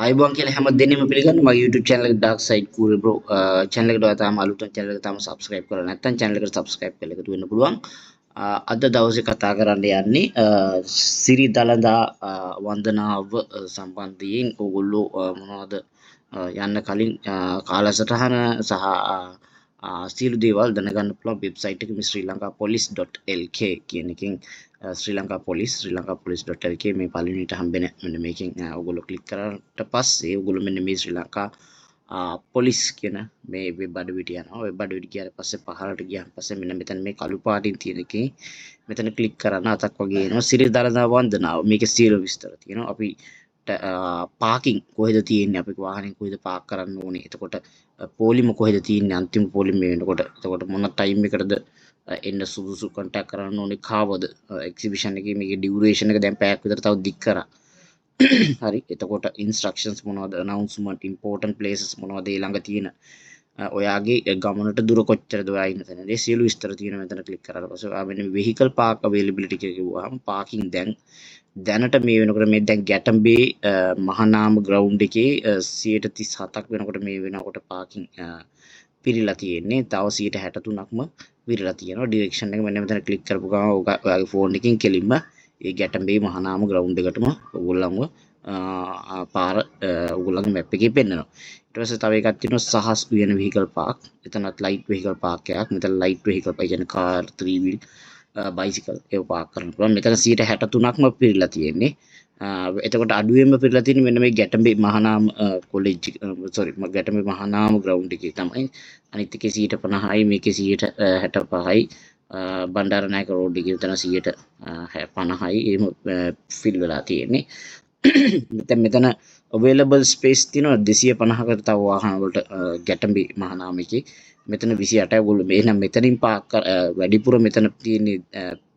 ආයිබෝන් කියලා හැම දිනෙම පිළිගන්න මගේ YouTube channel එක Dark Side Cool bro channel එකට ඔයා තාම අලුතෙන් channel එක තාම subscribe කරලා නැත්නම් channel එකට subscribe කරලා එකතු වෙන්න පුළුවන්. අද දවසේ කතා කරන්න යන්නේ සිරි දළදා වන්දනාව සම්බන්ධයෙන් ඕගොල්ලෝ මොනවද යන්න කලින් කාලසටහන සහ සියලු දේවල් දැනගන්න පුළුවන් වෙබ්සයිට් එක srilankapolice.lk කියන එකෙන් srilankapolice.lk මේ පළවෙනිට හම්බෙන මෙන්න මේකෙන් ඔයගොල්ලෝ ක්ලික් කරාට පස්සේ ඔයගොල්ලෝ මෙන්න මේ ශ්‍රී ලංකා පොලිස් කියන මේ වෙබ් අඩවියට යනවා. වෙබ් අඩවියට ගියාට පස්සේ පහළට ගියාන් පස්සේ මෙන්න මෙතන මේ කළු පාටින් තියෙන එකේ මෙතන ක්ලික් කරන අතක් වගේ එනවා සිරි දළදා වන්දනාව. මේකේ සියලු විස්තර තියෙනවා. අපි පාකින් කොහෙද තියෙන්නේ, අපි වාහනේ කොහෙද පාක් කරන්න ඕනේ, එතකොට පොලිම කොහෙද තියෙන්නේ, අන්තිම පොලිම මේ වෙනකොට එතකොට මොන ටයිම් එකටද එන්න සුදුසු කොන්ටැක්ට් කරන්න ඕනේ කාවද, එක්සිබිෂන් එකේ මේකේ ඩියුරේෂන් එක දැන් පැයක් විතර තව දික් කරා. හරි, එතකොට ඉන්ස්ට්‍රක්ෂන්ස් මොනවද, අනවුන්ස්මන්ට්, ඉම්පෝටන්ට් ප්ලේසස් මොනවද ඒ ළඟ තියෙන, ඔයාගේ ගමනට දුර කොච්චරද ඔයා ඉන්න තැන, ඒ සියලු විස්තර තියෙන මෙතන ක්ලික් කරලා පස්සේ ඔයා මෙන්න වෙහිකල් පාක් අවైలබිලිටි එක කිව්වහම පාකින් දැනට මේ වෙනකොට මේ දැන් ගැටම්බේ මහනාම ග්‍රවුන්ඩ් එකේ 37ක් වෙනකොට මේ වෙනකොට පාකින් පිරීලා තියෙන්නේ. තව 63%ක්ම විරලා තියෙනවා. ඩිරෙක්ෂන් එක මෙන්න මෙතන ක්ලික් කරපු ගමන් ඔයාගේ ෆෝන් එකකින් කෙලින්ම ඒ ගැටම්බේ මහනාම ග්‍රවුන්ඩ් එකටම ඔයගොල්ලන්ව පාර ඔයගොල්ලන්ගේ මැප් එකේ පෙන්නනවා. ඊට පස්සේ තව එකක් තියෙනවා සහස් උයන වෙහිකල් පාක්. එතනත් ලයිට් වෙහිකල් පාක් එකක්. මෙතන ලයිට් වෙහිකල් පාක් කියන්නේ කාර්, 3 wheel, බයිසිකල් ඒව පාක් කරන්න පුළුවන්. මෙතන 63%ක්ම පිරීලා තියෙන්නේ. එතකොට අඩුවෙන්ම පිරීලා තියෙන්නේ මෙන්න මේ ගැටම්බේ මහනාම කොලෙජ් ගැටම්බේ මහනාම ග්‍රවුන්ඩ් එකේ තමයි. අනිත් එකේ 50%යි, මේකේ 65%යි. බණ්ඩාරනායක රෝඩ් එකේ උතන 50%යි එහෙම ෆිල් වෙලා තියෙන්නේ. මෙතන available space තියෙනවා 250කට තව වාහන වලට ගැටම්බි මහනාම එකේ. මෙතන 28යි ඔයගොල්ලෝ එහෙනම් මෙතනින් පාක් වැඩිපුර මෙතන තියෙන්නේ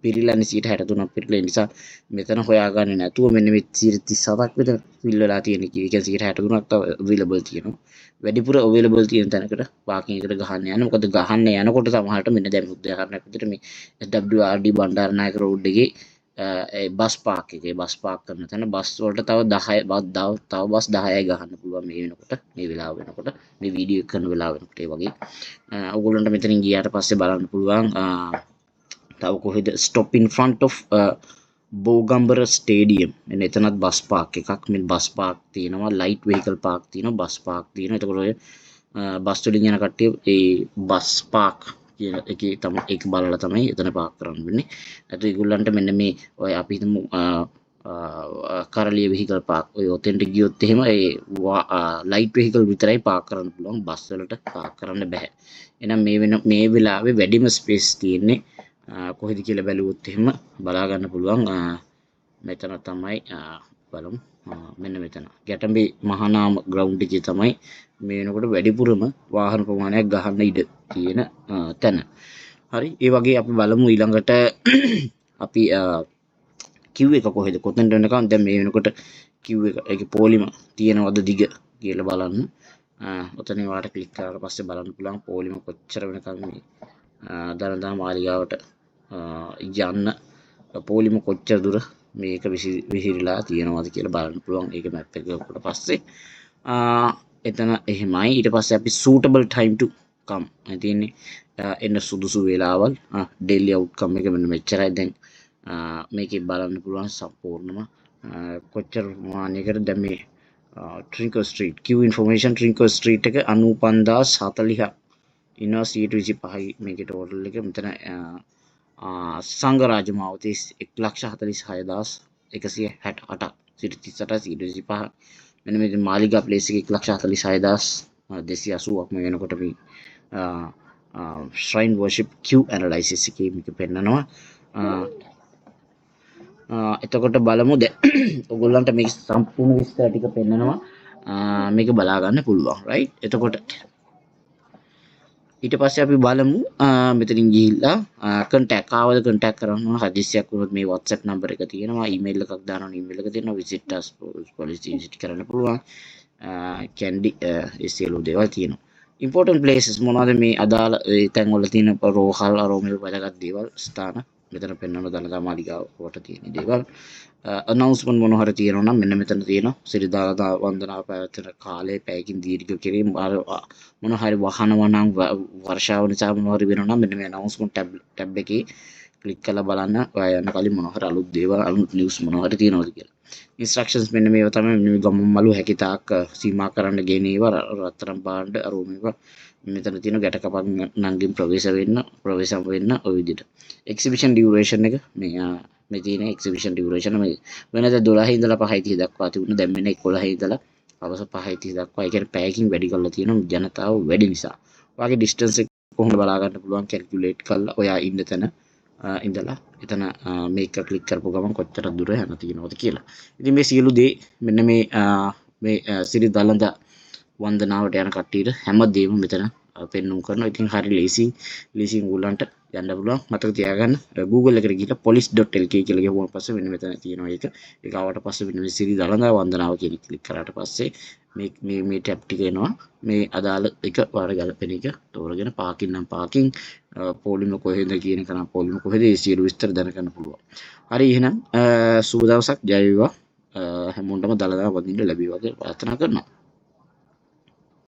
පිරිලානේ 63ක් පිරිලා නිසා මෙතන හොයාගන්නේ නැතුව මෙන්න මේ 37ක් විතර ෆිල් වෙලා තියෙන කී. ඒ කියන්නේ 63ක් තව available තියෙනවා. වැඩිපුර available තියෙන තැනකට පාකින් එකට ගහන්න යන්න. මොකද ගහන්න යනකොට සමහරට මෙන්න දැන් උදාහරණයක් විදිහට මේ SWRD බණ්ඩාරනායක රෝඩ් එකේ බස් පාක් එකේ බස් පාක් කරන තැන බස් වලට තව 10 තව බස් 10යි ගහන්න පුළුවන් මේ වෙනකොට, මේ වෙලාව වෙනකොට, මේ වීඩියෝ එක කරන වෙලාව වෙනකොට. ඒ වගේ ඔයගොල්ලන්ට මෙතනින් ගියාට පස්සේ බලන්න පුළුවන් තව කොහෙද stop in front of Bogambara stadium. මෙන්න එතනත් බස් පාක් එකක්. මේ බස් පාක් තියෙනවා, ලයිට් වෙහිකල් පාක් තියෙනවා, බස් පාක් තියෙනවා. එතකොට ඔය බස් වලින් යන කට්ටිය ඒ බස් පාක් කියන එකේ තමයි ඒක බලලා තමයි එතන පාක් කරන්න වෙන්නේ. නැත්නම් ඒගොල්ලන්ට මෙන්න මේ ඔය අපි හිතමු කරලිය වෙහිකල් පාක් ඔය ඔතෙන්ට ගියොත් එහෙම ඒ ලයිට් වෙහිකල් විතරයි පාක් කරන්න පුළුවන්, බස් වලට පාක් කරන්න බෑ. එහෙනම් මේ වෙලාවේ වැඩිම ස්පේස් තියෙන්නේ කොහෙද කියලා බැලුවොත් එහෙම බලා ගන්න පුළුවන්. මෙතන තමයි බලමු. මෙන්න මෙතන ගැටම්බේ මහනාම ග්‍රවුන්ඩ් එකේ තමයි මේ වෙනකොට වැඩිපුරම වාහන ප්‍රමාණයක් ගහන්න ඉඩ තියෙන තැන. හරි, ඒ වගේ අපි බලමු ඊළඟට අපි කිව් එක කොහෙද කොතෙන්ද වෙනකම් දැන් මේ වෙනකොට කිව් එක ඒකේ පොලිම තියෙනවද දිග කියලා බලන්න. ඔතනින් වාට ක්ලික් කරලා පස්සේ බලන්න පුළුවන් පොලිම කොච්චර වෙනකම් මේ දළදා මාලිගාවට යන්න පොලිම කොච්චර දුර මේක විහිරිලා තියෙනවද කියලා බලන්න පුළුවන්. ඒක මැප් එක ගිහුවට පස්සේ එතන එහෙමයි. ඊට පස්සේ අපි suitable time to come තියෙන්නේ එන්න සුදුසු වේලාවල්. daily outcome එක මෙන්න මෙච්චරයි. දැන් මේකේ බලන්න පුළුවන් සම්පූර්ණම කොච්චර මානයකට දැන් මේ Trinco Street queue information Trinco Street එක 95040 ඉන්නවා 125යි මේකේ ටෝටල් එක. මෙතන සංඝරාජ මාවතේ 146168 138 මෙන්න මේ මාලිගා ප්ලේස් එකේ 146280ක් මේ වෙනකොට මේ shrine worship queue analysis එකේ මේක පෙන්නනවා. එතකොට බලමු දැන් ඔයගොල්ලන්ට මේක සම්පූර්ණ විස්තර ටික පෙන්නනවා. මේක බලා ගන්න පුළුවන් right. එතකොට ඊට පස්සේ අපි බලමු මෙතනින් ගිහිල්ලා contact ආවද contact කරන්න ඕන. හදිස්සියක් වුණොත් මේ WhatsApp number එක තියෙනවා, email එකක් දානවා, email එක තියෙනවා, visit us policy visit කරන්න පුළුවන්. candy ඒ සියලු දේවල් තියෙනවා. important places මොනවද මේ අදාළ තැන් වල තියෙන රෝහල් අරෝමල් වැදගත් දේවල් ස්ථාන මෙතන පෙන්වන දළදා මාලිගාව කොට තියෙන දේවල්. announcement මොන හරි තියෙනවා නම් මෙන්න මෙතන තියෙනවා. සිරි දළදා වන්දනාව පැවැත්වෙන කාලය පැයකින් දීර්ඝ කිරීම මොන හරි වහනවා නම් වර්ෂාව නිසා මොන හරි වෙනවා නම් මෙන්න මේ announcement tab එකේ ක්ලික් කරලා බලන්න ඔයා යන කලින් මොන හරි අලුත් දේවල් අලුත් නිවුස් මොන හරි තියෙනවද කියලා. ඉන්ස්ට්‍රක්ෂන්ස් මෙන්න මේවා තමයි. මෙන්න මේ ගමන් මළු හැකිතාක් සීමා කරන්න ගෙන ඒවා රත්තරන් භාණ්ඩ අරෝ මේවා මෙතන තියෙන ගැට කපන් නංගින් ප්‍රවේශ වෙන්න ඔය විදිහට. එක්සිබිෂන් ඩියුරේෂන් එක මේ තියෙන එක්සිබිෂන් ඩියුරේෂන් මේ වෙනද 12 ඉඳලා 5:30 දක්වා තිබුණා. දැන් මෙන්න 11 ඉඳලා හවස 5:30 දක්වා. ඒ කියන්නේ පැයකින් වැඩි කරලා තියෙනවා ජනතාව වැඩි නිසා. ඔයාගේ ඩිස්ටන්ස් එක කොහොමද බලා ගන්න පුළුවන් කැල්කියුලේට් කරලා ඔයා ඉන්න තැන ඉඳලා එතන මේක ක්ලික් කරපු ගමන් කොච්චර දුර යන තියෙනවද කියලා. ඉතින් මේ සියලු දේ මෙන්න මේ සිරි දළදා වන්දනාවට යන කට්ටියට හැමදේම මෙතන පෙන්වුම් කරනවා. ඉතින් හරි ලේසි උගලන්ට යන්න පුළුවන්. මතක තියාගන්න Google එකට ගිහලා police.lk කියලා ගිහුවම පස්සේ මෙන්න මෙතන තියෙනවා ඒක. ඒක ආවට පස්සේ මෙන්න මේ සිරි දළදා වන්දනාව කියන ක්ලික් කරාට පස්සේ මේ ටැබ් ටික එනවා. මේ අදාළ එක ඔයාලට ගැලපෙන එක තෝරගෙන පාකින් නම් පාකින් පොලිම කොහෙද කියන එක නම් පොලිම කොහෙද ඒ සියලු විස්තර දැනගන්න පුළුවන්. හරි එහෙනම් සුබ දවසක් ජය වේවා. හැමෝටම දළදා වඳින්න ලැබේවා කියලා ප්‍රාර්ථනා කරනවා.